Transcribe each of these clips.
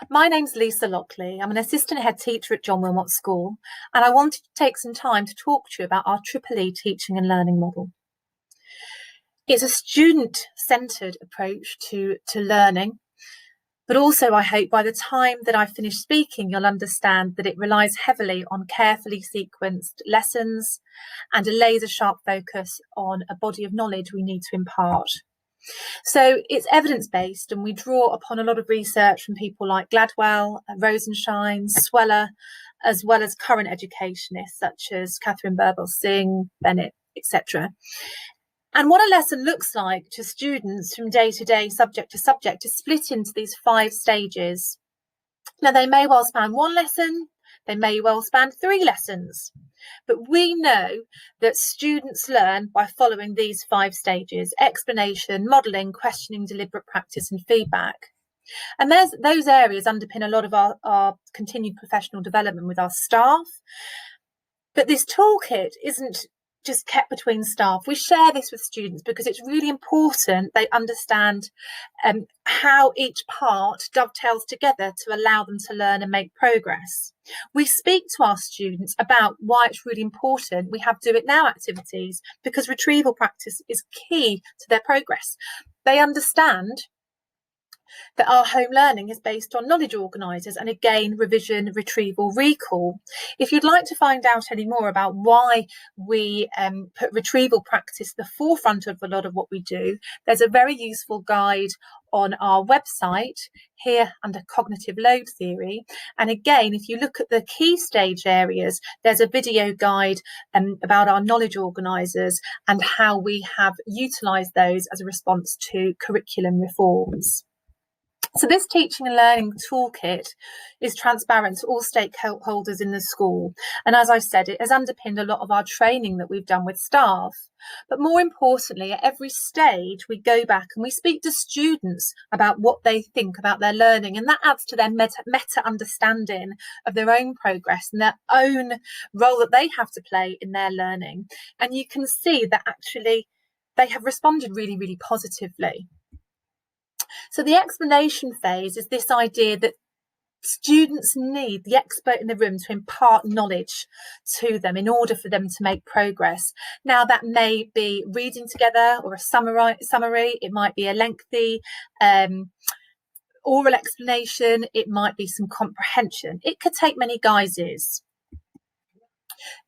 My name's Lisa Lockley. I'm an assistant head teacher at John Wilmot School, and I wanted to take some time to talk to you about our Triple E teaching and learning model. It's a student-centred approach to learning, but also I hope by the time that I finish speaking, you'll understand that it relies heavily on carefully sequenced lessons and a laser-sharp focus on a body of knowledge we need to impart. So it's evidence-based, and we draw upon a lot of research from people like Gladwell, Rosenshine, Sweller, as well as current educationists such as Catherine Birbal-Singh, Bennett, etc. And what a lesson looks like to students from day to day, subject to subject, is split into these 5 stages. Now, they may well span 1 lesson, they may well span 3 lessons. But we know that students learn by following these 5 stages: explanation, modelling, questioning, deliberate practice and feedback. And those areas underpin a lot of our continued professional development with our staff. But this toolkit isn't just kept between staff. We share this with students because it's really important they understand how each part dovetails together to allow them to learn and make progress. We speak to our students about why it's really important we have do it now activities, because retrieval practice is key to their progress. They understand that our home learning is based on knowledge organisers and again revision, retrieval, recall. If you'd like to find out any more about why we put retrieval practice at the forefront of a lot of what we do, there's a very useful guide on our website here under cognitive load theory. And again, if you look at the key stage areas, there's a video guide about our knowledge organisers and how we have utilised those as a response to curriculum reforms. So this teaching and learning toolkit is transparent to all stakeholders in the school. And as I said, it has underpinned a lot of our training that we've done with staff. But more importantly, at every stage, we go back and we speak to students about what they think about their learning. And that adds to their meta understanding of their own progress and their own role that they have to play in their learning. And you can see that actually they have responded really, really positively. So the explanation phase is this idea that students need the expert in the room to impart knowledge to them in order for them to make progress. Now, that may be reading together or a summary. It might be a lengthy oral explanation. It might be some comprehension. It could take many guises.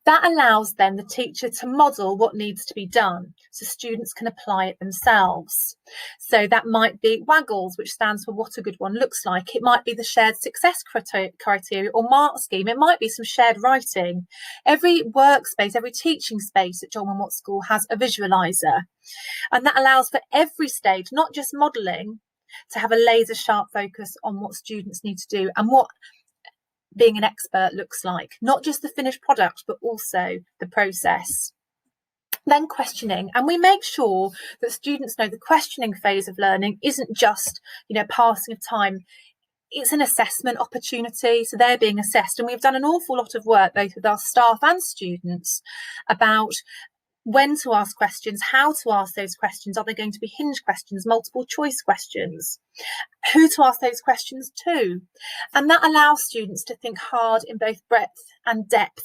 That allows then the teacher to model what needs to be done so students can apply it themselves. So that might be WAGGLES, which stands for what a good one looks like. It might be the shared success criteria or mark scheme. It might be some shared writing. Every workspace, every teaching space at John Wilmot School has a visualiser. And that allows for every stage, not just modelling, to have a laser sharp focus on what students need to do and what being an expert looks like, not just the finished product, but also the process. Then questioning, and we make sure that students know the questioning phase of learning isn't just, passing of time. It's an assessment opportunity, so they're being assessed. And we've done an awful lot of work, both with our staff and students, about when to ask questions, how to ask those questions. Are they going to be hinge questions, multiple choice questions? Who to ask those questions to? And that allows students to think hard in both breadth and depth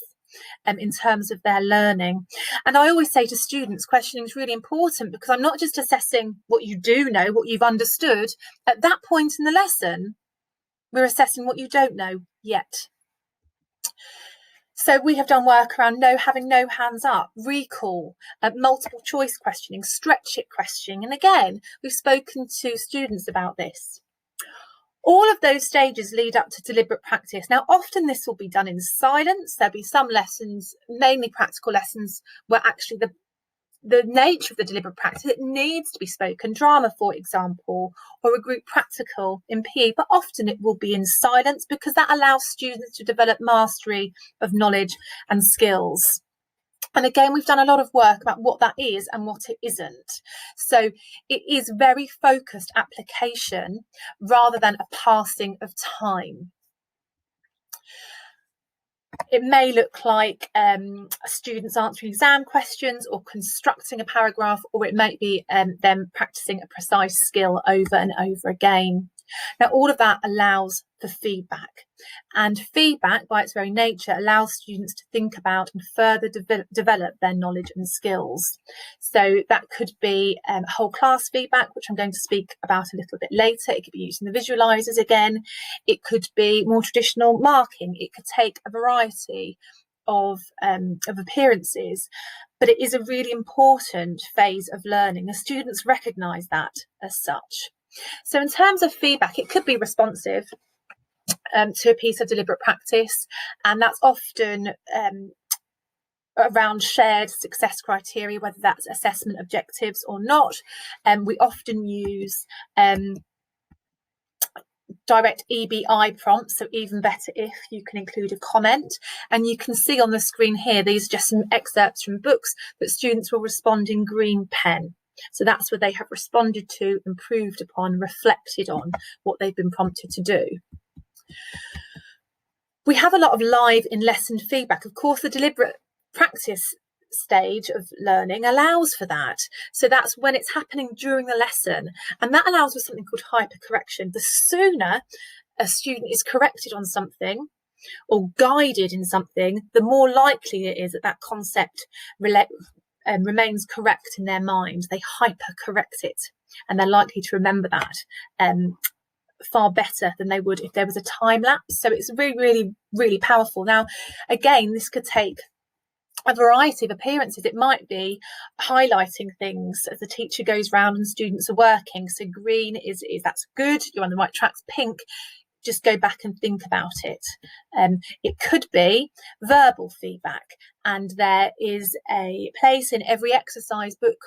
in terms of their learning. And I always say to students, questioning is really important because I'm not just assessing what you do know, what you've understood. At that point in the lesson, we're assessing what you don't know yet. So we have done work around having no hands up, recall, multiple choice questioning, stretch it questioning. And again, we've spoken to students about this. All of those stages lead up to deliberate practice. Now, often this will be done in silence. There'll be some lessons, mainly practical lessons, where actually the nature of the deliberate practice, it needs to be spoken, drama, for example, or a group practical in PE, but often it will be in silence because that allows students to develop mastery of knowledge and skills. And again, we've done a lot of work about what that is and what it isn't. So it is very focused application rather than a passing of time. It may look like students answering exam questions or constructing a paragraph, or it might be them practicing a precise skill over and over again. Now, all of that allows for feedback, and feedback by its very nature allows students to think about and further develop their knowledge and skills. So that could be whole class feedback, which I'm going to speak about a little bit later. It could be using the visualisers again. It could be more traditional marking. It could take a variety of appearances, but it is a really important phase of learning. The students recognise that as such. So in terms of feedback, it could be responsive to a piece of deliberate practice, and that's often around shared success criteria, whether that's assessment objectives or not. We often use direct EBI prompts, so even better if you can include a comment. And you can see on the screen here, these are just some excerpts from books that students will respond in green pen. So that's where they have responded to, improved upon, reflected on what they've been prompted to do. We have a lot of live in lesson feedback. Of course, the deliberate practice stage of learning allows for that. So that's when it's happening during the lesson, and that allows for something called hypercorrection. The sooner a student is corrected on something or guided in something, the more likely it is that that concept remains correct in their mind. They hypercorrect it, and they're likely to remember that far better than they would if there was a time lapse. So it's really, really, really powerful. Now, again, this could take a variety of appearances. It might be highlighting things as the teacher goes round and students are working. So green is that's good, you're on the right tracks. Pink, just go back and think about it. It could be verbal feedback, and there is a place in every exercise book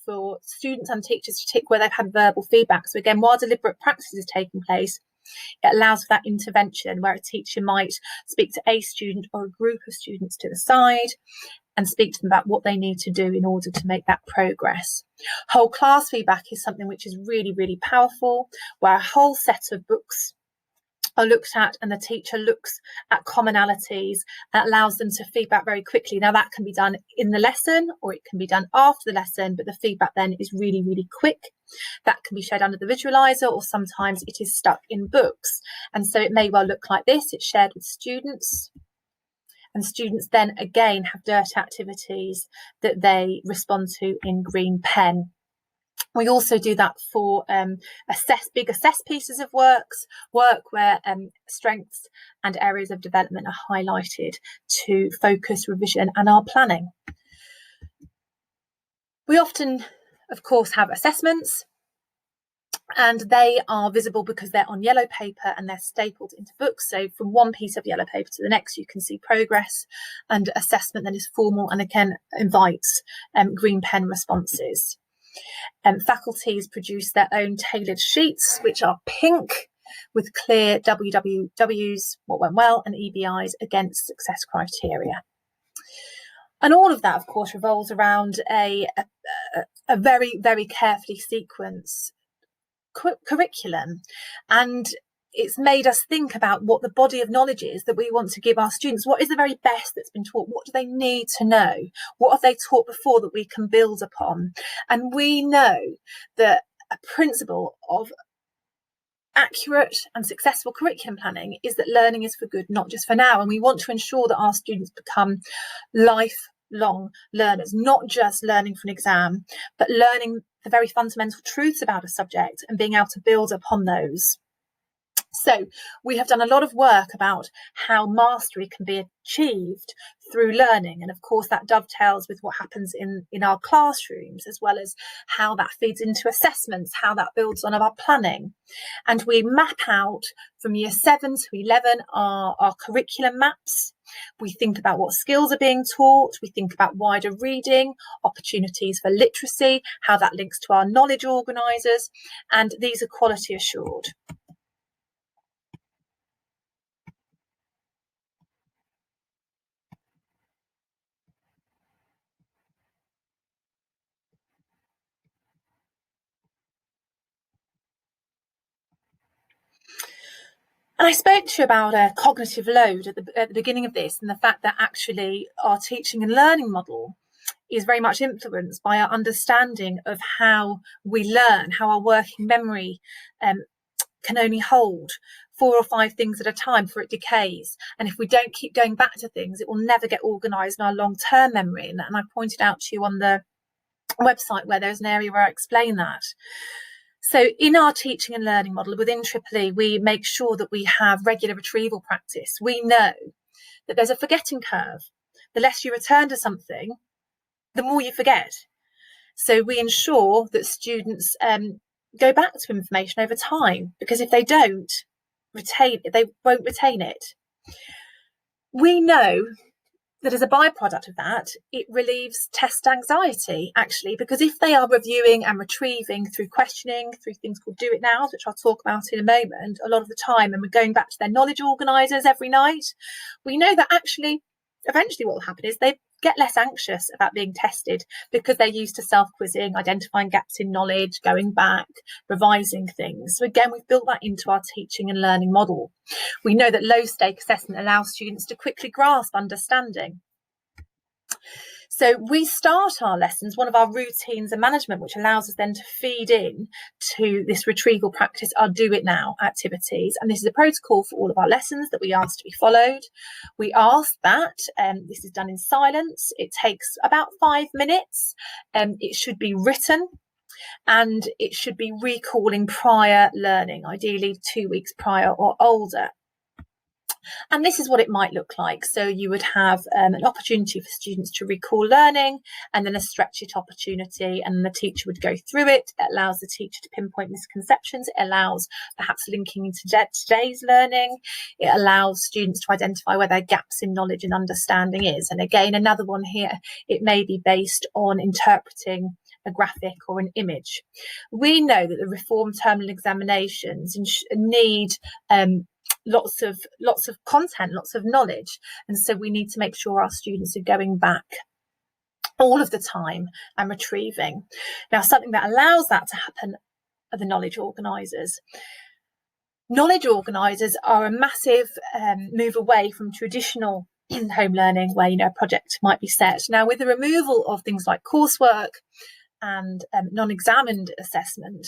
for students and teachers to tick where they've had verbal feedback. So again, while deliberate practice is taking place, it allows for that intervention where a teacher might speak to a student or a group of students to the side and speak to them about what they need to do in order to make that progress. Whole class feedback is something which is really, really powerful, where a whole set of books are looked at and the teacher looks at commonalities and allows them to feedback very quickly. Now, that can be done in the lesson or it can be done after the lesson, but the feedback then is really, really quick. That can be shared under the visualizer, or sometimes it is stuck in books. And so it may well look like this. It's shared with students, and students then again have dirt activities that they respond to in green pen. We also do that for big assess pieces of work where strengths and areas of development are highlighted to focus revision and our planning. We often, of course, have assessments, and they are visible because they're on yellow paper and they're stapled into books. So from one piece of yellow paper to the next, you can see progress, and assessment then is formal and again invites green pen responses. Faculties produce their own tailored sheets, which are pink with clear WWWs, what went well, and EBIs against success criteria. And all of that, of course, revolves around a very, very carefully sequenced curriculum. And it's made us think about what the body of knowledge is that we want to give our students. What is the very best that's been taught? What do they need to know? What have they taught before that we can build upon? And we know that a principle of accurate and successful curriculum planning is that learning is for good, not just for now. And we want to ensure that our students become lifelong learners, not just learning for an exam, but learning the very fundamental truths about a subject and being able to build upon those. So we have done a lot of work about how mastery can be achieved through learning. And of course, that dovetails with what happens in our classrooms, as well as how that feeds into assessments, how that builds on our planning. And we map out from year 7 to 11 our curriculum maps. We think about what skills are being taught. We think about wider reading, opportunities for literacy, how that links to our knowledge organisers. And these are quality assured. And I spoke to you about a cognitive load at the beginning of this, and the fact that actually our teaching and learning model is very much influenced by our understanding of how we learn, how our working memory can only hold 4 or 5 things at a time before it decays. And if we don't keep going back to things, it will never get organised in our long-term memory. And I pointed out to you on the website where there's an area where I explain that. So in our teaching and learning model within EEE, we make sure that we have regular retrieval practice. We know that there's a forgetting curve. The less you return to something, the more you forget. So we ensure that students go back to information over time, because if they don't retain it, they won't retain it. We know that as a byproduct of that, it relieves test anxiety, actually, because if they are reviewing and retrieving through questioning, through things called Do It Nows, which I'll talk about in a moment, a lot of the time, and we're going back to their knowledge organisers every night, we know that actually, eventually what will happen is they get less anxious about being tested because they're used to self-quizzing, identifying gaps in knowledge, going back, revising things. So again, we've built that into our teaching and learning model. We know that low-stake assessment allows students to quickly grasp understanding. So we start our lessons, one of our routines and management, which allows us then to feed in to this retrieval practice, our Do It Now activities. And this is a protocol for all of our lessons that we ask to be followed. We ask that this is done in silence. It takes about 5 minutes. It should be written, and it should be recalling prior learning, ideally 2 weeks prior or older. And this is what it might look like. So you would have an opportunity for students to recall learning, and then a stretch it opportunity, and the teacher would go through it. It allows the teacher to pinpoint misconceptions. It allows perhaps linking into today's learning. It allows students to identify where their gaps in knowledge and understanding is. And again, another one here, it may be based on interpreting a graphic or an image. We know that the reformed terminal examinations need lots of content, lots of knowledge, and so we need to make sure our students are going back all of the time and retrieving. Now, something that allows that to happen are the knowledge organisers. Knowledge organisers are a massive move away from traditional home learning, where a project might be set. Now, with the removal of things like coursework and non-examined assessment,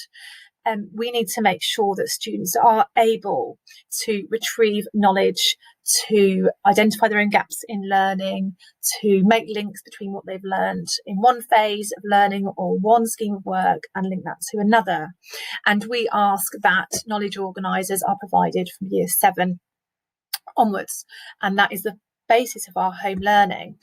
we need to make sure that students are able to retrieve knowledge, to identify their own gaps in learning, to make links between what they've learned in one phase of learning or one scheme of work and link that to another. And we ask that knowledge organisers are provided from year 7 onwards, and that is the basis of our home learning.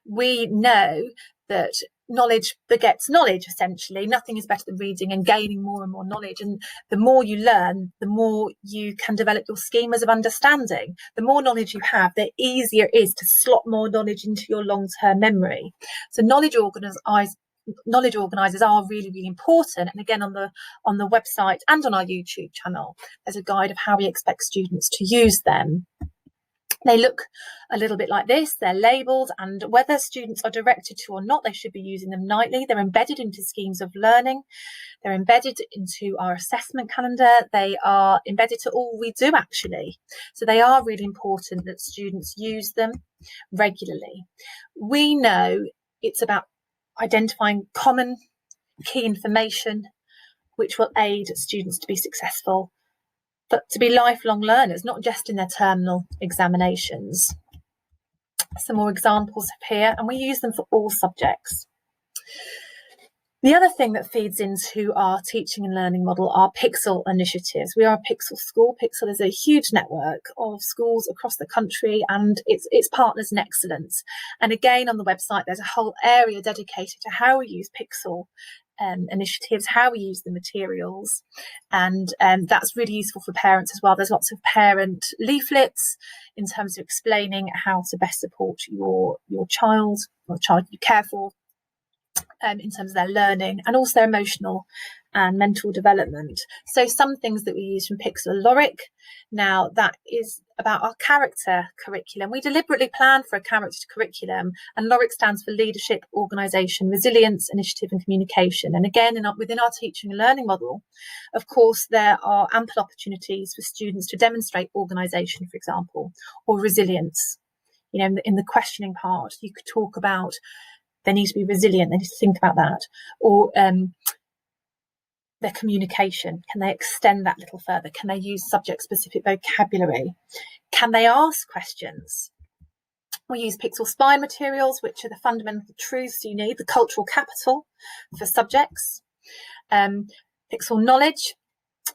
We know that knowledge begets knowledge, essentially. Nothing is better than reading and gaining more and more knowledge. And the more you learn, the more you can develop your schemas of understanding. The more knowledge you have, the easier it is to slot more knowledge into your long-term memory. So knowledge organisers are really, really important. And again, on the website and on our YouTube channel, there's a guide of how we expect students to use them. They look a little bit like this. They're labelled, and whether students are directed to or not, they should be using them nightly. They're embedded into schemes of learning. They're embedded into our assessment calendar. They are embedded to all we do, actually. So they are really important that students use them regularly. We know it's about identifying common key information, which will aid students to be successful, but to be lifelong learners, not just in their terminal examinations. Some more examples here, and we use them for all subjects. The other thing that feeds into our teaching and learning model are Pixel initiatives. We are a Pixel school. Pixel is a huge network of schools across the country, and it's partners in excellence. And again, on the website, there's a whole area dedicated to how we use Pixel initiatives, how we use the materials, and that's really useful for parents as well. There's lots of parent leaflets in terms of explaining how to best support your child or child you care for in terms of their learning and also their emotional and mental development. So some things that we use from Pixel Loric. Now, that is about our character curriculum. We deliberately plan for a character curriculum, and Loric stands for leadership, organisation, resilience, initiative and communication. And again, within our teaching and learning model, of course, there are ample opportunities for students to demonstrate organisation, for example, or resilience. In the questioning part, you could talk about they need to be resilient, they need to think about that, or their communication? Can they extend that a little further? Can they use subject-specific vocabulary? Can they ask questions? We use pixel spine materials, which are the fundamental truths you need, the cultural capital for subjects. Pixel knowledge,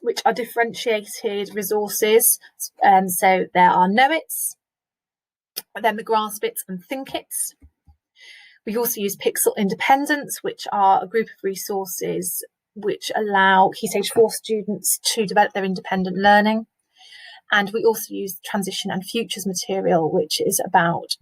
which are differentiated resources. So there are know-its, then the grasp-its and think-its. We also use pixel independence, which are a group of resources which allow Key Stage 4 students to develop their independent learning. And we also use transition and futures material, which is about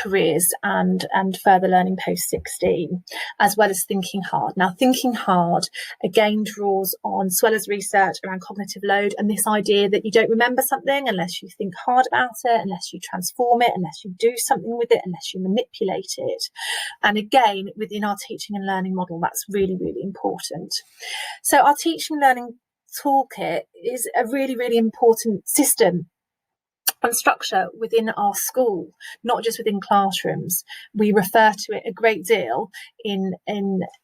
careers and further learning post 16, as well as thinking hard. Now, thinking hard again draws on Sweller's research around cognitive load and this idea that you don't remember something unless you think hard about it, unless you transform it, unless you do something with it, unless you manipulate it. And again, within our teaching and learning model, that's really, really important. So our teaching and learning toolkit is a really, really important system and structure within our school, not just within classrooms. We refer to it a great deal in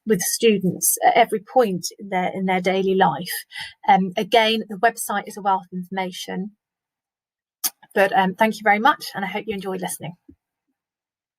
with students at every point in their daily life. Again, the website is a wealth of information. But thank you very much, and I hope you enjoyed listening.